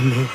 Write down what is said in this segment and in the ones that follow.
में।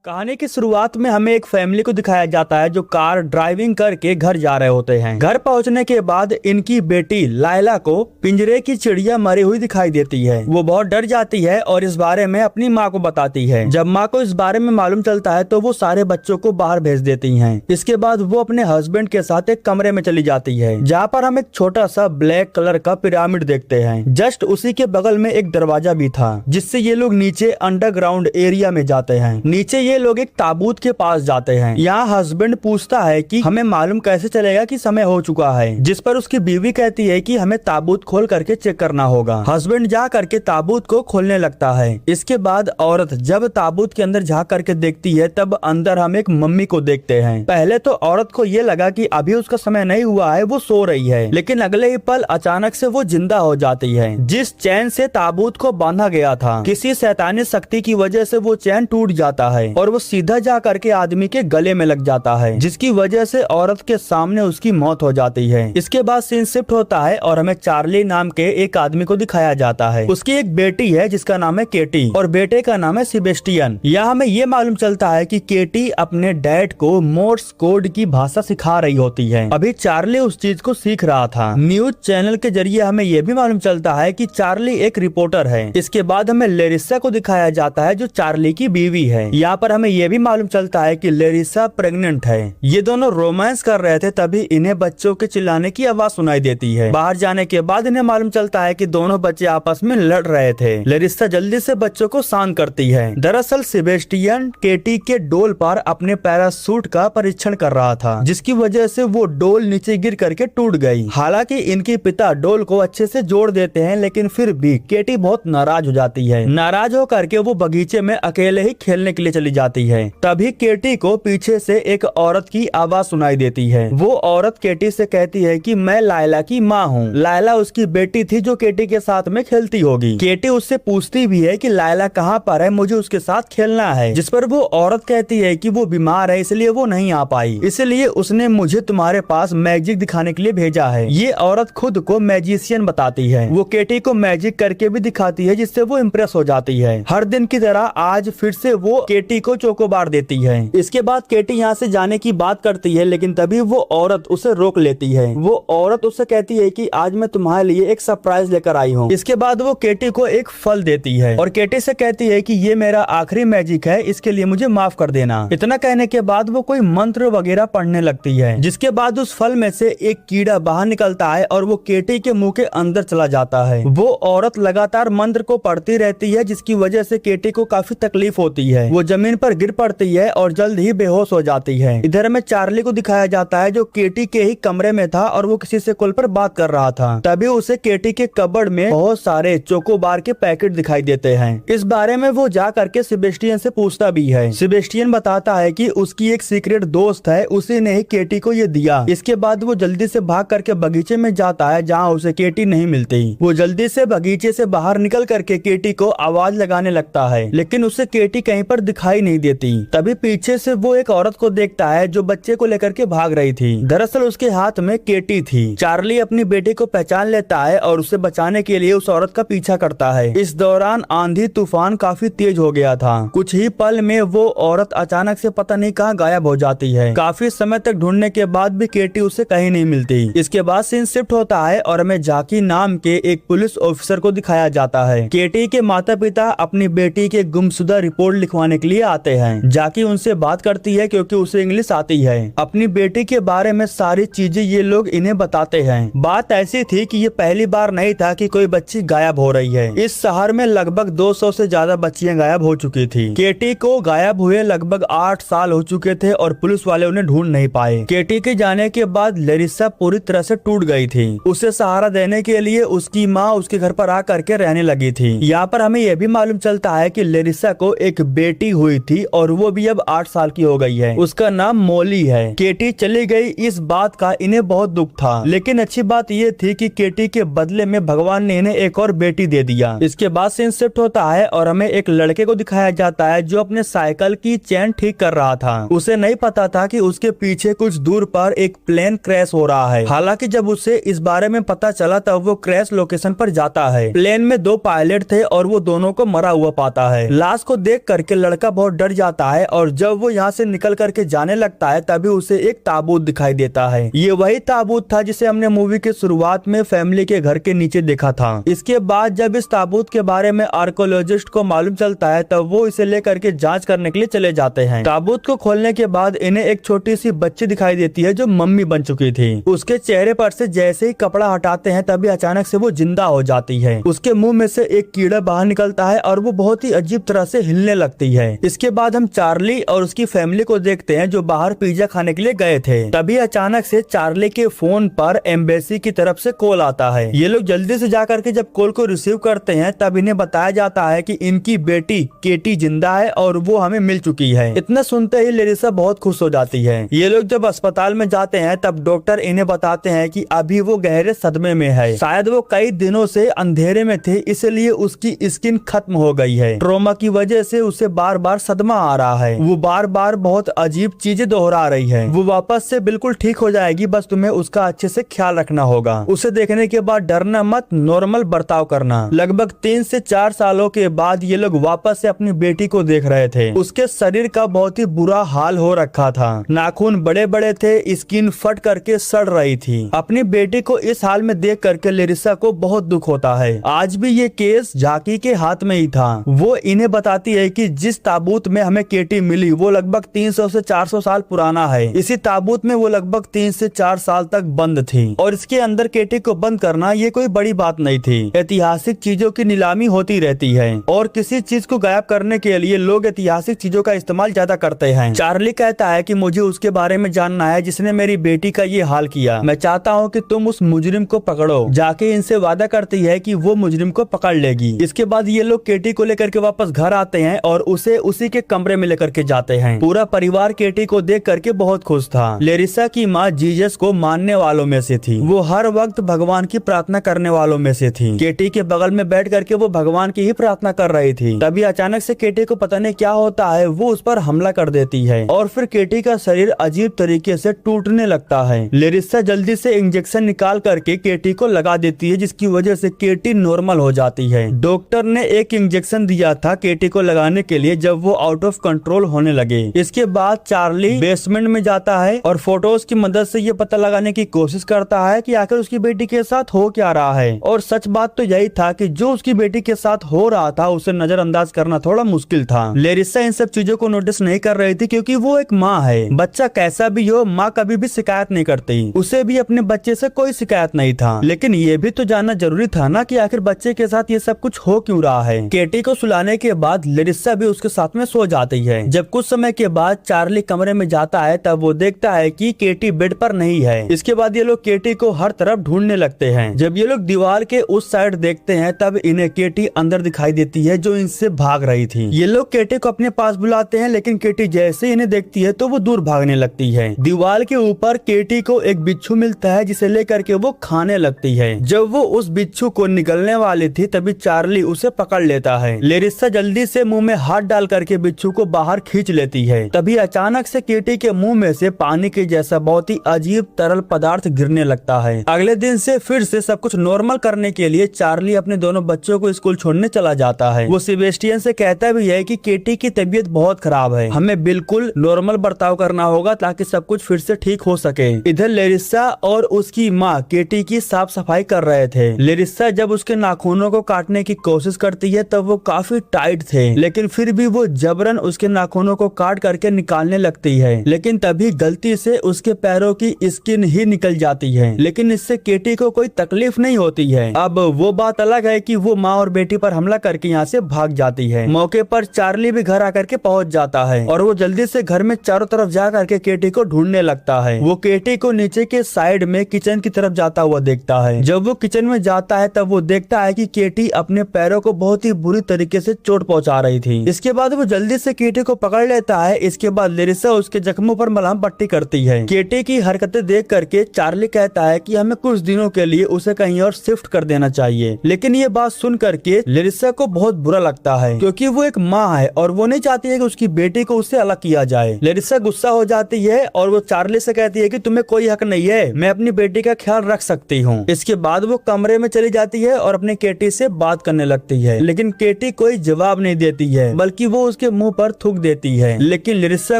कहानी की शुरुआत में हमें एक फैमिली को दिखाया जाता है जो कार ड्राइविंग करके घर जा रहे होते हैं। घर पहुंचने के बाद इनकी बेटी लायला को पिंजरे की चिड़िया मरी हुई दिखाई देती है। वो बहुत डर जाती है और इस बारे में अपनी माँ को बताती है। जब माँ को इस बारे में मालूम चलता है तो वो सारे बच्चों को बाहर भेज देती है। इसके बाद वो अपने हस्बैंड के साथ एक कमरे में चली जाती है जहाँ पर हम एक छोटा सा ब्लैक कलर का पिरामिड देखते हैं। जस्ट उसी के बगल में एक दरवाजा भी था जिससे ये लोग नीचे अंडरग्राउंड एरिया में जाते हैं। नीचे ये लोग एक ताबूत के पास जाते हैं। यहाँ हस्बैंड पूछता है कि हमें मालूम कैसे चलेगा कि समय हो चुका है, जिस पर उसकी बीवी कहती है कि हमें ताबूत खोल करके चेक करना होगा। हस्बैंड जा करके ताबूत को खोलने लगता है। इसके बाद औरत जब ताबूत के अंदर झाँक करके देखती है तब अंदर हम एक मम्मी को देखते हैं। पहले तो औरत को ये लगा कि अभी उसका समय नहीं हुआ है, वो सो रही है, लेकिन अगले ही पल अचानक से वो जिंदा हो जाती है। जिस चैन से ताबूत को बांधा गया था, किसी शैतानी शक्ति की वजह से वो चैन टूट जाता है और वो सीधा जा करके आदमी के गले में लग जाता है, जिसकी वजह से औरत के सामने उसकी मौत हो जाती है। इसके बाद सीन शिफ्ट होता है और हमें चार्ली नाम के एक आदमी को दिखाया जाता है। उसकी एक बेटी है जिसका नाम है केटी और बेटे का नाम है सेबेस्टियन। यहाँ हमें ये मालूम चलता है कि केटी अपने डैड को मोर्स कोड की भाषा सिखा रही होती है। अभी चार्ली उस चीज को सीख रहा था। न्यूज चैनल के जरिए हमें ये भी मालूम चलता है कि चार्ली एक रिपोर्टर है। इसके बाद हमें लेरिसा को दिखाया जाता है जो चार्ली की बीवी है। यहाँ पर हमें ये भी मालूम चलता है कि लेरिसा प्रेग्नेंट है। ये दोनों रोमांस कर रहे थे तभी इन्हें बच्चों के चिल्लाने की आवाज सुनाई देती है। बाहर जाने के बाद इन्हें मालूम चलता है कि दोनों बच्चे आपस में लड़ रहे थे। लेरिसा जल्दी से बच्चों को शांत करती है। दरअसल सेबेस्टियन केटी के डोल पर अपने पैरासूट का परीक्षण कर रहा था, जिसकी वजह से वो डोल नीचे गिर करके टूट गई। हालांकि इनके पिता डोल को अच्छे से जोड़ देते हैं, लेकिन फिर भी केटी बहुत नाराज हो जाती है। नाराज होकर के वो बगीचे में अकेले ही खेलने के लिए चली जाती है। तभी केटी को पीछे से एक औरत की आवाज सुनाई देती है। वो औरत केटी से कहती है कि मैं लायला की माँ हूँ। लायला उसकी बेटी थी जो केटी के साथ में खेलती होगी। केटी उससे पूछती भी है कि लायला कहाँ पर है, मुझे उसके साथ खेलना है, जिस पर वो औरत कहती है कि वो बीमार है इसलिए वो नहीं आ पाई, इसलिए उसने मुझे तुम्हारे पास मैजिक दिखाने के लिए भेजा है। ये औरत खुद को मैजिशियन बताती है। वो केटी को मैजिक करके भी दिखाती है जिससे वो इम्प्रेस हो जाती है। हर दिन की तरह आज फिर से वो केटी को चोकोबार देती है। इसके बाद केटी यहाँ से जाने की बात करती है, लेकिन तभी वो औरत उसे रोक लेती है। वो औरत उससे कहती है कि आज मैं तुम्हारे लिए एक सरप्राइज लेकर आई हूँ। इसके बाद वो केटी को एक फल देती है और केटी से कहती है कि ये मेरा आखिरी मैजिक है, इसके लिए मुझे माफ कर देना। इतना कहने के बाद वो कोई मंत्र वगैरह पढ़ने लगती है, जिसके बाद उस फल में से एक कीड़ा बाहर निकलता है और वो केटी के मुंह के अंदर चला जाता है। वो औरत लगातार मंत्र को पढ़ती रहती है, जिसकी वजह से केटी को काफी तकलीफ होती है। वो जमीन पर गिर पड़ती है और जल्द ही बेहोश हो जाती है। इधर में चार्ली को दिखाया जाता है जो केटी के ही कमरे में था और वो किसी से कॉल पर बात कर रहा था। तभी उसे केटी के कबर्ड में बहुत सारे चोकोबार के पैकेट दिखाई देते हैं। इस बारे में वो जा करके सेबेस्टियन से पूछता भी है। सेबेस्टियन बताता है कि उसकी एक सीक्रेट दोस्त है, उसी ने ही केटी को ये दिया। इसके बाद वो जल्दी से भाग करके बगीचे में जाता है जहाँ उसे केटी नहीं मिलती। वो जल्दी से बगीचे से बाहर निकल करके केटी को आवाज लगाने लगता है, लेकिन उसे केटी कहीं पर दिखाई नहीं देती। तभी पीछे से वो एक औरत को देखता है जो बच्चे को लेकर के भाग रही थी। दरअसल उसके हाथ में केटी थी। चार्ली अपनी बेटी को पहचान लेता है और उसे बचाने के लिए उस औरत का पीछा करता है। इस दौरान आंधी तूफान काफी तेज हो गया था। कुछ ही पल में वो औरत अचानक से पता नहीं कहाँ गायब हो जाती है। काफी समय तक ढूंढने के बाद भी केटी उसे कहीं नहीं मिलती। इसके बाद सीन शिफ्ट होता है और हमें जाकी नाम के एक पुलिस ऑफिसर को दिखाया जाता है। केटी के माता पिता अपनी बेटी के गुमशुदा रिपोर्ट लिखवाने के लिए आते हैं। जाकी उनसे बात करती है क्योंकि उसे इंग्लिश आती है। अपनी बेटी के बारे में सारी चीजें ये लोग इन्हें बताते हैं। बात ऐसी थी कि ये पहली बार नहीं था कि कोई बच्ची गायब हो रही है। इस शहर में लगभग 200 से ज्यादा बच्चियां गायब हो चुकी थी। केटी को गायब हुए लगभग 8 साल हो चुके थे और पुलिस वाले उन्हें ढूंढ नहीं पाए। केटी के जाने के बाद लेरिसा पूरी तरह से टूट गई थी। उसे सहारा देने के लिए उसकी माँ उसके घर पर आ करके रहने लगी थी। यहाँ पर हमें यह भी मालूम चलता है कि लेरिसा को एक बेटी हुई थी और वो भी अब 8 साल की हो गई है। उसका नाम मॉली है। केटी चली गई, इस बात का इन्हें बहुत दुख था, लेकिन अच्छी बात ये थी कि केटी के बदले में भगवान ने इन्हें एक और बेटी दे दिया। इसके बाद सीन शिफ्ट होता है और हमें एक लड़के को दिखाया जाता है जो अपने साइकिल की चेन ठीक कर रहा था। उसे नहीं पता था कि उसके पीछे कुछ दूर पर एक प्लेन क्रैश हो रहा है। हालांकि जब उसे इस बारे में पता चला तब वो क्रैश लोकेशन पर जाता है। प्लेन में 2 पायलट थे और वो दोनों को मरा हुआ पाता है। लाश को देख करके लड़का बहुत डर जाता है और जब वो यहाँ से निकल करके जाने लगता है तभी उसे एक ताबूत दिखाई देता है। ये वही ताबूत था जिसे हमने मूवी के शुरुआत में फैमिली के घर के नीचे देखा था। इसके बाद जब इस ताबूत के बारे में आर्कोलॉजिस्ट को मालूम चलता है तब वो इसे लेकर के जांच करने के लिए चले जाते हैं। ताबूत को खोलने के बाद इन्हें एक छोटी सी बच्ची दिखाई देती है जो मम्मी बन चुकी थी। उसके चेहरे पर से जैसे ही कपड़ा हटाते हैं तभी अचानक से वो जिंदा हो जाती है। उसके मुंह में से एक कीड़ा बाहर निकलता है और वो बहुत ही अजीब तरह से हिलने लगती है। इसके बाद हम चार्ली और उसकी फैमिली को देखते हैं जो बाहर पिज्जा खाने के लिए गए थे। तभी अचानक से चार्ली के फोन पर एम्बेसी की तरफ से कॉल आता है। ये लोग जल्दी से जाकर के जब कॉल को रिसीव करते हैं तब इन्हें बताया जाता है कि इनकी बेटी केटी जिंदा है और वो हमें मिल चुकी है। इतना सुनते ही लेरिसा बहुत खुश हो जाती है। ये लोग जब अस्पताल में जाते हैं तब डॉक्टर इन्हें बताते हैं कि अभी वो गहरे सदमे में है। शायद वो कई दिनों से अंधेरे में थे, इसलिए उसकी स्किन खत्म हो गई है। ट्रॉमा की वजह से उसे बार बार सदमा आ रहा है। वो बार बार बहुत अजीब चीजें दोहरा रही है। वो वापस से बिल्कुल ठीक हो जाएगी, बस तुम्हें उसका अच्छे से ख्याल रखना होगा। उसे देखने के बाद डरना मत, नॉर्मल बर्ताव करना। लगभग 3 से 4 सालों के बाद ये लोग वापस से अपनी बेटी को देख रहे थे। उसके शरीर का बहुत ही बुरा हाल हो रखा था। नाखून बड़े बड़े थे, स्किन फट करके सड़ रही थी। अपनी बेटी को इस हाल में देख करके लेरिसा को बहुत दुख होता है। आज भी ये केस जाकी के हाथ में ही था। वो इन्हें बताती है कि जिस ताबूत में हमें केटी मिली वो लगभग 300 से 400 साल पुराना है। इसी ताबूत में वो लगभग 3 से 4 साल तक बंद थी और इसके अंदर केटी को बंद करना ये कोई बड़ी बात नहीं थी। ऐतिहासिक चीजों की नीलामी होती रहती है और किसी चीज को गायब करने के लिए लोग ऐतिहासिक चीजों का इस्तेमाल ज्यादा करते हैं। चार्ली कहता है कि मुझे उसके बारे में जानना है जिसने मेरी बेटी का ये हाल किया। मैं चाहता हूँ कि तुम उस मुजरिम को पकड़ो। जाके इनसे वादा करती है कि वो मुजरिम को पकड़ लेगी। इसके बाद ये लोग केटी को लेकर के वापस घर आते हैं और उसे उसी के कमरे में लेकर के जाते हैं। पूरा परिवार केटी को देख करके बहुत खुश था। लेरिसा की माँ जीसस को मानने वालों में से थी। वो हर वक्त भगवान की प्रार्थना करने वालों में से थी। केटी के बगल में बैठ करके वो भगवान की ही प्रार्थना कर रही थी। तभी अचानक से केटी को पता नहीं क्या होता है, वो उस पर हमला कर देती है और फिर केटी का शरीर अजीब तरीके से टूटने लगता है। लेरिसा जल्दी से इंजेक्शन निकाल करके केटी को लगा देती है जिसकी वजह से केटी नॉर्मल हो जाती है। डॉक्टर ने एक इंजेक्शन दिया था केटी को लगाने के लिए जब वो आउट ऑफ कंट्रोल होने लगे। इसके बाद चार्ली बेसमेंट में जाता है और फोटोज की मदद से ये पता लगाने की कोशिश करता है कि आखिर उसकी बेटी के साथ हो क्या रहा है। और सच बात तो यही था कि जो उसकी बेटी के साथ हो रहा था उसे नजरअंदाज करना थोड़ा मुश्किल था। लेरिसा इन सब चीजों को नोटिस नहीं कर रही थी क्योंकि वो एक माँ है। बच्चा कैसा भी हो, माँ कभी भी शिकायत नहीं करती। उसे भी अपने बच्चे से कोई शिकायत नहीं था, लेकिन ये भी तो जानना जरूरी था ना कि आखिर बच्चे के साथ ये सब कुछ हो क्यों रहा है। केटी को सुलाने के बाद लेरिसा भी उसके साथ में सो जाती है। जब कुछ समय के बाद चार्ली कमरे में जाता है तब वो देखता है कि केटी बेड पर नहीं है। इसके बाद ये लोग केटी को हर तरफ ढूंढने लगते हैं। जब ये लोग दीवार के उस साइड देखते हैं तब इन्हें केटी अंदर दिखाई देती है जो इनसे भाग रही थी। ये लोग केटी को अपने पास बुलाते हैं लेकिन केटी जैसे इन्हें देखती है तो वो दूर भागने लगती है। दीवार के ऊपर केटी को एक बिच्छू मिलता है जिसे लेकर के वो खाने लगती है। जब वो उस बिच्छू को निगलने वाली थी तभी चार्ली उसे पकड़ लेता है। लेरिसा जल्दी से मुंह में हाथ डाल करके बिच्छू को बाहर खींच लेती है। तभी अचानक से केटी के मुंह में से पानी के जैसा बहुत ही अजीब तरल पदार्थ गिरने लगता है। अगले दिन से फिर से सब कुछ नॉर्मल करने के लिए चार्ली अपने दोनों बच्चों को स्कूल छोड़ने चला जाता है। वो सेबेस्टियन से कहता भी है कि केटी की तबीयत बहुत खराब है, हमें बिल्कुल नॉर्मल बर्ताव करना होगा ताकि सब कुछ फिर से ठीक हो सके। इधर लेरिसा और उसकी माँ केटी की साफ सफाई कर रहे थे। लेरिसा जब उसके नाखूनों को काटने की कोशिश करती है तब वो काफी टाइट थे, लेकिन फिर भी वो जबरन उसके नाखूनों को काट करके निकालने लगती है। लेकिन तभी गलती से उसके पैरों की स्किन ही निकल जाती है, लेकिन इससे केटी को कोई तकलीफ नहीं होती है। अब वो बात अलग है कि वो माँ और बेटी पर हमला करके यहाँ से भाग जाती है। मौके पर चार्ली भी घर आकर के पहुँच जाता है और वो जल्दी से घर में चारों तरफ जा करके केटी को ढूंढने लगता है। वो केटी को नीचे के साइड में किचन की तरफ जाता हुआ देखता है। जब वो किचन में जाता है तब वो देखता है कि केटी अपने पैरों को बहुत ही बुरी तरीके से चोट पहुंचा रही थी। इसके बाद वो जल्दी से केटी को पकड़ लेता है। इसके बाद लेरिसा उसके जख्मों पर मलहम पट्टी करती है। केटी की हरकतें देख करके चार्ली कहता है कि हमें कुछ दिनों के लिए उसे कहीं और शिफ्ट कर देना चाहिए, लेकिन ये बात सुन करके लेरिसा को बहुत बुरा लगता है, क्योंकि वो एक माँ है और वो नहीं चाहती है कि उसकी बेटी को उससे अलग किया जाए। लेरिसा गुस्सा हो जाती है और वो चार्ली से कहती है कि तुम्हें कोई हक नहीं है, मैं अपनी बेटी का ख्याल रख सकती हूँ। इसके बाद वो कमरे में चली जाती है और अपने केटी से बात करने लगती है, लेकिन केटी कोई जवाब नहीं देती है, बल्कि वो उसके मुंह पर थूक देती है। लेकिन लेरिसा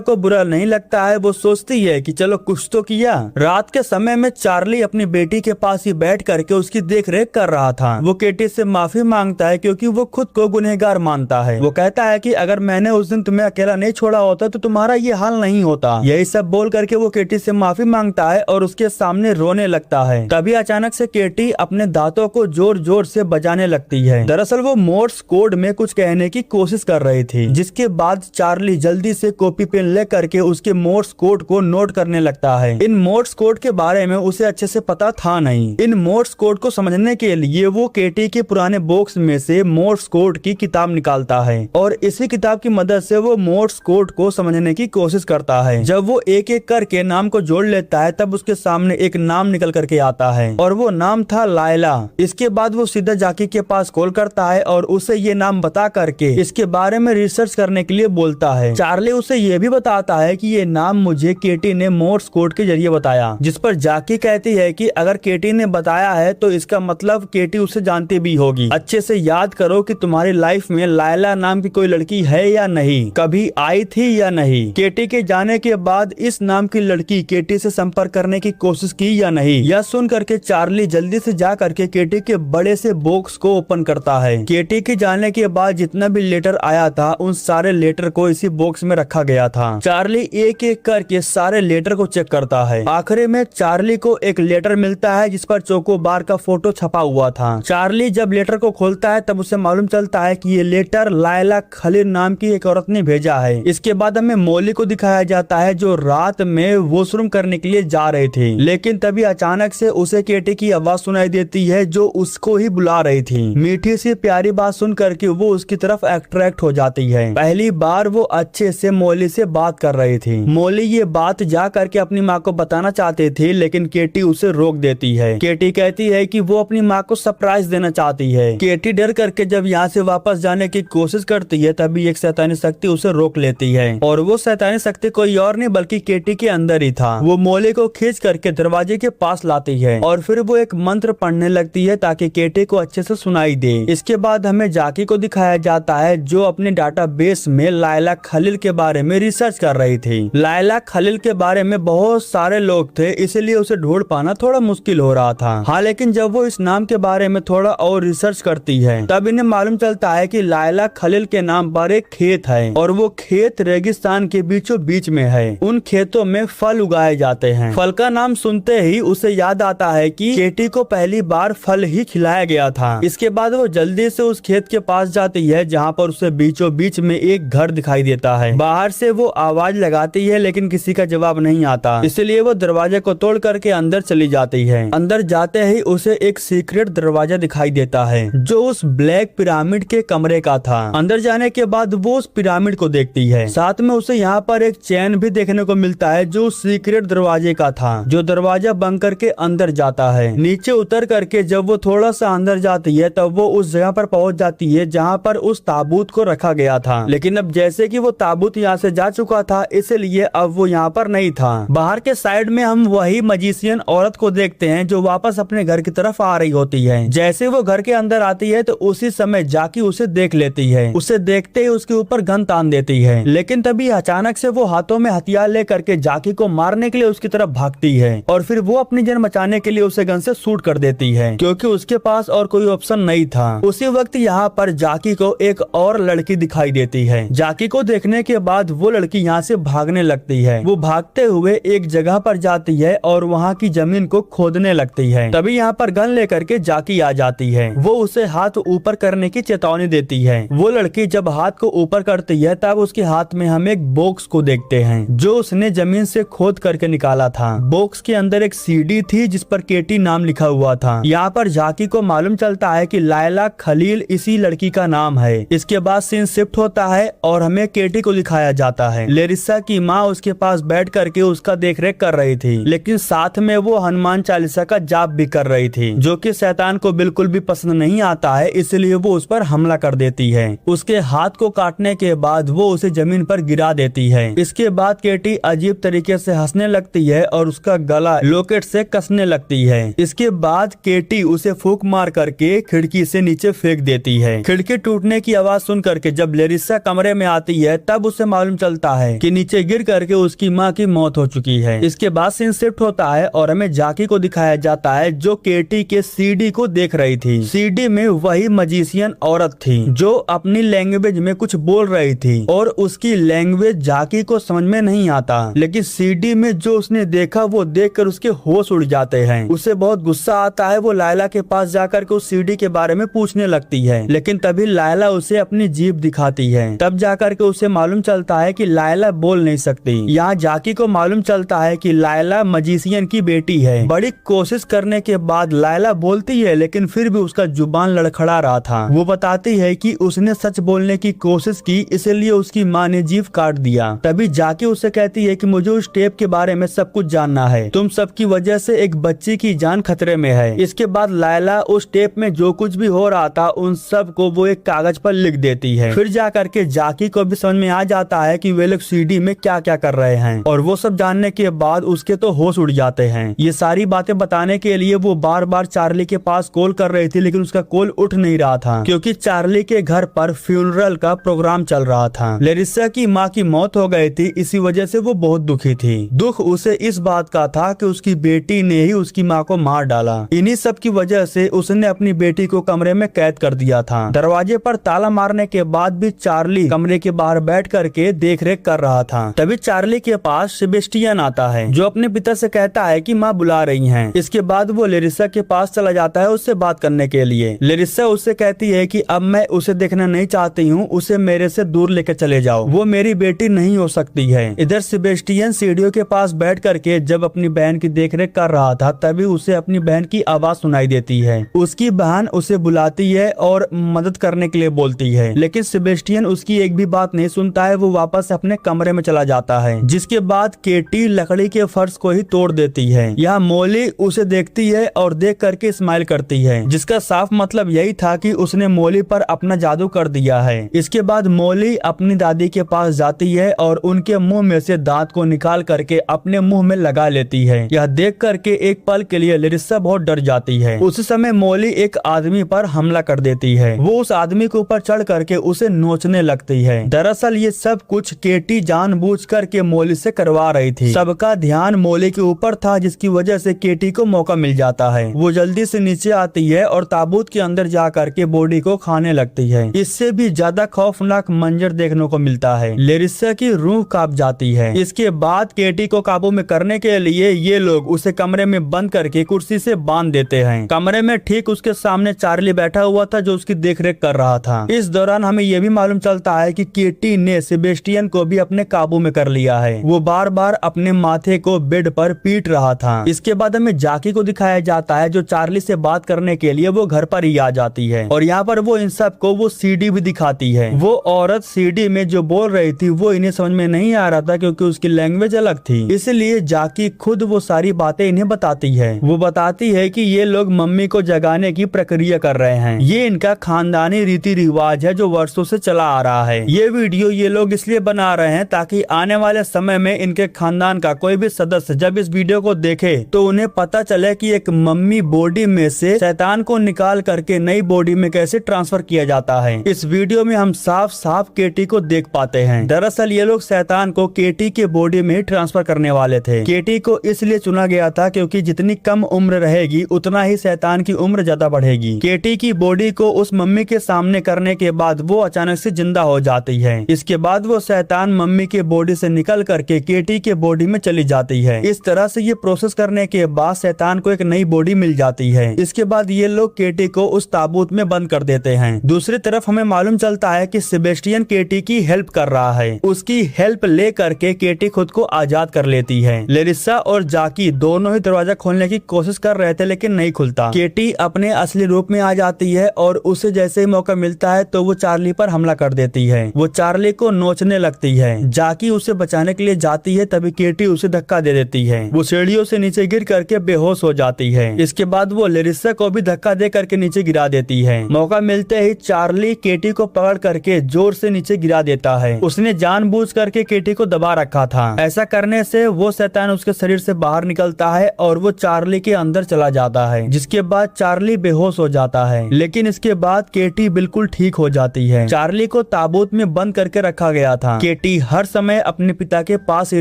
को बुरा नहीं लगता है, वो सोचती है कि चलो कुछ तो किया। रात के समय में चार्ली अपनी बेटी के पास ही बैठ करके उसकी देख रेख कर रहा था। वो केटी से माफी मांगता है क्योंकि वो खुद को गुनहगार मानता है। वो कहता है कि अगर मैंने उस दिन तुम्हें अकेला नहीं छोड़ा होता तो तुम्हारा ये हाल नहीं होता। यही सब बोल करके वो केटी से माफी मांगता है और उसके सामने रोने लगता है। तभी अचानक से केटी अपने दांतों को जोर जोर से बजाने लगती है। दरअसल वो मोर्स कोड में कुछ कहने की कोशिश कर रही थी, जिसके बाद चार्ली जल्दी से कॉपी पेन ले करके उसके मोर्स कोड को नोट करने लगता है। इन मोर्स कोड के बारे में उसे अच्छे से पता था नहीं। इन मोर्स कोड को समझने के लिए वो केटी के पुराने बॉक्स में से मोर्स कोड की किताब निकालता है और इसी किताब की मदद से वो मोर्स कोड को समझने की कोशिश करता है। जब वो एक एक करके नाम को जोड़ लेता है तब उसके सामने एक नाम निकल करके आता है और वो नाम था लायला। इसके बाद वो सीधा जाकी के पास कॉल करता है और उसे ये नाम बता करके इसके बारे में रिसर्च करने के लिए बोलता है। चार्ली उसे ये भी बताता है कि ये नाम मुझे केटी ने मोर्स कोड के जरिए बताया, जिस पर जाकी कहती है कि अगर केटी ने बताया है तो इसका मतलब केटी उसे जानती भी होगी। अच्छे से याद करो कि तुम्हारी लाइफ में लायला नाम की कोई लड़की है या नहीं, कभी आई थी या नहीं। केटी के जाने के बाद इस नाम की लड़की केटी से संपर्क करने की कोशिश की या नहीं। यह सुन करके चार्ली जल्दी से जा करके केटी के बड़े से बॉक्स को ओपन करता है। केटी के जाने के बाद जितना भी लेटर आया था उन सारे लेटर को इसी बॉक्स में रखा गया था। चार्ली एक एक करके सारे लेटर को चेक करता है। आखिरी में चार्ली को एक लेटर मिलता है जिस पर चोकोबार का फोटो छपा हुआ था। चार्ली जब लेटर को खोलता है तब उसे मालूम चलता है कि ये लेटर लायला खलील नाम की एक औरत ने भेजा है। इसके बाद हमें मोली को दिखाया जाता है जो रात में वॉशरूम करने के लिए जा रही थी, लेकिन तभी अचानक से उसे केटी की आवाज सुनाई देती है जो उसको ही बुला रही थी। मीठी सी प्यारी बात सुन करके वो उसकी तरफ अट्रैक्ट हो जाती है। पहली बार वो अच्छे से मोली से बात कर रही थी। मोली ये बात जा करके अपनी माँ को बताना चाहती थी, लेकिन केटी उसे रोक देती है। केटी कहती है कि वो अपनी माँ को सरप्राइज देना चाहती है। केटी डर करके जब यहाँ से वापस जाने की कोशिश करती है तभी एक शैतानी शक्ति उसे रोक लेती है और वो शैतानी शक्ति कोई और नहीं बल्कि केटी के अंदर ही था। वो मोली को खींच करके दरवाजे के पास लाती है और फिर वो एक मंत्र पढ़ने लगती है ताकि केटी को अच्छे से सुनाई दे। इसके बाद हमें जाकी को दिखाया जाता है जो अपने डाटाबेस में लायला खलील के बारे में रिसर्च कर रही थी। लायला खलील के बारे में बहुत सारे लोग थे, इसलिए उसे ढूंढ पाना थोड़ा मुश्किल हो रहा था। हाँ, लेकिन जब वो इस नाम के बारे में थोड़ा और रिसर्च करती है तब इन्हें मालूम चलता है कि लायला खलील के नाम पर एक खेत है और वो खेत रेगिस्तान के बीचों बीच में है। उन खेतों में फल उगाए जाते हैं। फल का नाम सुनते ही उसे याद आता है कि केटी को पहली बार फल ही खिलाया गया था। इसके बाद वो जल्दी से उस खेत के पास जाती है जहाँ पर उसे बीचों बीच में एक घर दिखाई देता है। बाहर से वो आवाज लगाती है लेकिन किसी का जवाब नहीं आता, इसलिए वो दरवाजे को तोड़ करके अंदर चली जाती है। अंदर जाते ही उसे एक सीक्रेट दरवाजा दिखाई देता है जो उस ब्लैक पिरामिड के कमरे का था। अंदर जाने के बाद वो उस पिरामिड को देखती है। साथ में उसे यहाँ पर एक चैन भी देखने को मिलता है जो सीक्रेट दरवाजे का था, जो दरवाजा बंद करके अंदर जाता है। नीचे उतर करके जब वो थोड़ा सा अंदर जाती है तब वो उस जगह पर पहुंच जाती है जहाँ पर उस ताबूत को रखा गया था, लेकिन अब जैसे कि वो ताबूत यहाँ से जा चुका था इसलिए अब वो यहाँ पर नहीं था। बाहर के साइड में हम वही मजिशियन औरत को देखते हैं जो वापस अपने घर की तरफ आ रही होती है। जैसे वो घर के अंदर आती है तो उसी समय जाकी उसे देख लेती है। उसे देखते ही उसके ऊपर गन तान देती है, लेकिन तभी अचानक से वो हाथों में हथियार लेकर के जाकी को मारने के लिए उसकी तरफ भागती है और फिर वो अपनी जान बचाने के लिए उसे गन से शूट कर देती है क्योंकि उसके पास और कोई ऑप्शन नहीं था। उसी वक्त यहाँ पर जाकी को एक और लड़की दिखाई देती है। जाकी को देखने के बाद वो लड़की यहाँ से भागने लगती है। वो भागते हुए एक जगह पर जाती है और वहाँ की जमीन को खोदने लगती है। तभी यहाँ पर गन लेकर के जाकी आ जाती है। वो उसे हाथ ऊपर करने की चेतावनी देती है। वो लड़की जब हाथ को ऊपर करती है तब उसके हाथ में हम एक बॉक्स को देखते हैं जो उसने जमीन से खोद करके निकाला था। बॉक्स के अंदर एक सीडी थी जिस पर केटी नाम लिखा हुआ था। यहाँ पर जाकी को मालूम चलता है कि लायला खलील इसी लड़की का नाम है। इसके बाद सीन शिफ्ट होता होता है और हमें केटी को दिखाया जाता है। लेरिसा की माँ उसके पास बैठ करके उसका देखरेख कर रही थी, लेकिन साथ में वो हनुमान चालीसा का जाप भी कर रही थी, जो कि शैतान को बिल्कुल भी पसंद नहीं आता है, इसलिए वो उस पर हमला कर देती है। उसके हाथ को काटने के बाद वो उसे जमीन पर गिरा देती है। इसके बाद केटी अजीब तरीके से हंसने लगती है और उसका गला लॉकेट से कसने लगती है। इसके बाद केटी उसे फूंक मार करके खिड़की से नीचे फेंक देती है। खिड़की टूटने की आवाज सुन करके जब लेरिसा कमरे में आती है तब उसे मालूम चलता है कि नीचे गिर करके उसकी माँ की मौत हो चुकी है। इसके बाद सीन शिफ्ट होता है और हमें जाकी को दिखाया जाता है जो केटी के सीडी को देख रही थी। सीडी में वही मजिशियन औरत थी जो अपनी लैंग्वेज में कुछ बोल रही थी और उसकी लैंग्वेज जाकी को समझ में नहीं आता, लेकिन सीडी में जो उसने देखा वो देखकर उसके होश उड़ जाते हैं। उसे बहुत गुस्सा आता है। वो लायला के पास जाकर के उस सीडी के बारे में पूछने लगती है, लेकिन तभी लायला उसे अपनी जीभ दिखाती है। तब जाकर के उसे मालूम चलता है कि लायला बोल नहीं सकती। यहाँ जाकी को मालूम चलता है कि लायला मजिशियन की बेटी है। बड़ी कोशिश करने के बाद लायला बोलती है, लेकिन फिर भी उसका जुबान लड़खड़ा रहा था। वो बताती है कि उसने सच बोलने की कोशिश की, इसलिए उसकी माँ ने जीभ काट दिया। तभी जाकी उससे कहती है कि मुझे उस टेप के बारे में सब कुछ जानना है। तुम सबकी वजह से एक बच्ची की जान खतरे में है। इसके बाद लायला उस टेप में जो कुछ भी हो रहा था उन सब को वो एक कागज पर लिख देती है। फिर जाकर के जाकी को भी समझ में आ जाता है कि वे लोग सीडी में क्या क्या कर रहे हैं, और वो सब जानने के बाद उसके तो होश उड़ जाते हैं। ये सारी बातें बताने के लिए वो बार बार चार्ली के पास कॉल कर रही थी, लेकिन उसका कॉल उठ नहीं रहा था क्योंकि चार्ली के घर पर फ्यूनरल का प्रोग्राम चल रहा था। लेरिसा की माँ की मौत हो गई थी, इसी वजह से वो बहुत दुखी थी। दुख उसे इस बात का था कि उसकी बेटी ने ही उसकी माँ को मार डाला। इन्हीं सब की वजह से उसने अपनी बेटी को कमरे में कैद कर दिया था। दरवाजे पर ताला मारने के बाद भी चार्ली कमरे के बाहर बैठ करके देखरेख कर रहा था। तभी चार्ली के पास सेबेस्टियन आता है जो अपने पिता से कहता है कि माँ बुला रही हैं। इसके बाद वो लेरिसा के पास चला जाता है उससे बात करने के लिए। लेरिसा उससे कहती है कि अब मैं उसे देखना नहीं चाहती हूँ, उसे मेरे से दूर लेकर चले जाओ, वो मेरी बेटी नहीं हो सकती है। इधर सेबेस्टियन सीढ़ियों के पास बैठ करके जब अपनी बहन की देखरेख कर रहा था तभी उसे अपनी बहन की आवाज सुनाई देती है। उसकी बहन उसे बुलाती है और मदद करने के लिए बोलती है, लेकिन सेबेस्टियन उसकी एक भी बात नहीं सुनता है। वो वापस अपने कमरे में चला जाता है, जिसके बाद केटी लकड़ी के फर्श को ही तोड़ देती है। यहाँ मोली उसे देखती है और देख करके स्माइल करती है, जिसका साफ मतलब यही था कि उसने मोली पर अपना जादू कर दिया है। इसके बाद मोली अपनी दादी के पास जाती है और उनके मुंह में से दांत को निकाल करके अपने मुंह में लगा लेती है। यह देख करके एक पल के लिए लेरिसा बहुत डर जाती है। उस समय मोली एक आदमी पर हमला कर देती है। वो उस आदमी के ऊपर चढ़ करके उसे नोचने लगती है। दरअसल ये सब कुछ केटी जानबूझ करके मोली से करवा रही थी। सबका ध्यान मोली के ऊपर था, जिसकी वजह से केटी को मौका मिल जाता है। वो जल्दी से नीचे आती है और ताबूत के अंदर जा करके बॉडी को खाने लगती है। इससे भी ज्यादा खौफनाक मंजर देखने को मिलता है। लेरिसा की रूह कांप जाती है। इसके बाद केटी को काबू में करने के लिए ये लोग उसे कमरे में बंद करके कुर्सी से बांध देते हैं। कमरे में ठीक उसके सामने चार्ली बैठा हुआ था जो उसकी देखरेख कर रहा था। इस दौरान हमें यह भी मालूम चलता है कि केटी ने सेबेस्टियन को भी अपने काबू में कर लिया है। वो बार बार अपने माथे को बेड पर पीट रहा था। इसके बाद हमें जाकी को दिखाया जाता है जो चार्ली से बात करने के लिए वो घर पर ही आ जाती है, और यहाँ पर वो इन सब को वो सीडी भी दिखाती है। वो औरत सीडी में जो बोल रही थी वो इन्हें समझ में नहीं आ रहा था क्योंकि उसकी लैंग्वेज अलग थी। इसलिए जाकी खुद वो सारी बातें इन्हें बताती है। वो बताती है कि ये लोग मम्मी को जगाने की प्रक्रिया कर रहे हैं। ये इनका खानदानी रीति रिवाज है जो वर्षों से चला आ रहा है। ये वीडियो ये लोग इसलिए बना रहे हैं ताकि आने वाले समय में इनके खानदान का कोई भी सदस्य जब इस वीडियो को देखे तो उन्हें पता चले कि एक मम्मी बॉडी में से शैतान को निकाल करके नई बॉडी में कैसे ट्रांसफर किया जाता है। इस वीडियो में हम साफ साफ केटी को देख पाते हैं। दरअसल ये लोग शैतान को केटी के बॉडी में ही ट्रांसफर करने वाले थे। केटी को इसलिए चुना गया था क्योंकि जितनी कम उम्र रहेगी उतना ही शैतान की उम्र ज्यादा बढ़ेगी। केटी की बॉडी को उस मम्मी के सामने करने के बाद वो अचानक से जिंदा हो जाती है। इसके बाद वो शैतान मम्मी के बॉडी से निकल करके केटी के बॉडी में चली जाती है। इस तरह से ये प्रोसेस करने के बाद शैतान को एक नई बॉडी मिल जाती है। इसके बाद ये लोग केटी को उस ताबूत में बंद कर देते हैं। दूसरी तरफ हमें मालूम चलता है कि सेबेस्टियन केटी की हेल्प कर रहा है। उसकी हेल्प ले करके केटी खुद को आजाद कर लेती है। लेरिसा और जाकी दोनों ही दरवाजा खोलने की कोशिश कर रहे थे लेकिन नहीं खुलता। केटी अपने असली रूप में आ जाती है और उसे जैसे ही मौका मिलता है तो वो चार्ली पर हमला कर देती है। वो चार्ली को नोचने लगती है। जाकी उसे बचाने के लिए जाती है, तभी केटी उसे धक्का दे देती है। वो सीढ़ियों से नीचे गिर करके बेहोश हो जाती है। इसके बाद वो लेरिसा को भी धक्का दे करके नीचे गिरा देती है। मौका मिलते ही चार्ली केटी को पकड़ करके जोर से नीचे गिरा देता है। उसने जानबूझ करके केटी को दबा रखा था। ऐसा करने से वो शैतान उसके शरीर से बाहर निकलता है और वो चार्ली के अंदर चला जाता है, जिसके बाद चार्ली बेहोश हो जाता है। लेकिन इसके बाद केटी बिल्कुल ठीक हो जाती है। चार्ली को ताबूत में बंद करके रखा गया था। केटी हर समय अपने पिता के पास ही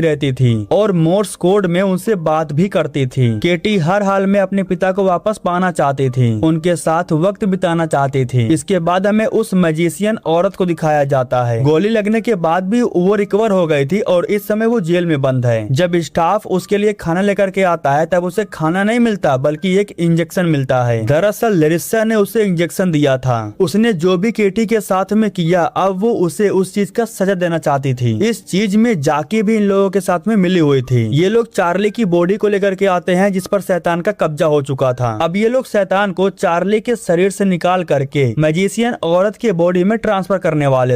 रहती थी और मोर्स कोड में उनसे बात भी करती थी। केटी हर हाल में अपने पिता को वापस पाना चाहती थी, उनके साथ वक्त बिताना चाहती थी। इसके बाद हमें उस मैजिशियन औरत को दिखाया जाता है। गोली लगने के बाद भी वो रिकवर हो गई थी और इस समय वो जेल में बंद है। जब स्टाफ उसके लिए खाना लेकर के आता है तब उसे खाना नहीं मिलता बल्कि एक इंजेक्शन मिलता है। दरअसल लेरिसा ने उसे इंजेक्शन दिया था। उसने जो भी केटी के साथ में किया, अब वो उसे उस चीज का सजा देना चाहती थी। इस चीज में जाकी भी इन लोगों के साथ में मिली हुई थी। ये लोग चार्ली की बॉडी को लेकर के आते हैं जिस पर शैतान का कब्जा हो चुका था। अब ये लोग शैतान को चार्ली के शरीर से निकाल करके मैजिशियन औरत के बॉडी में ट्रांसफर करने वाले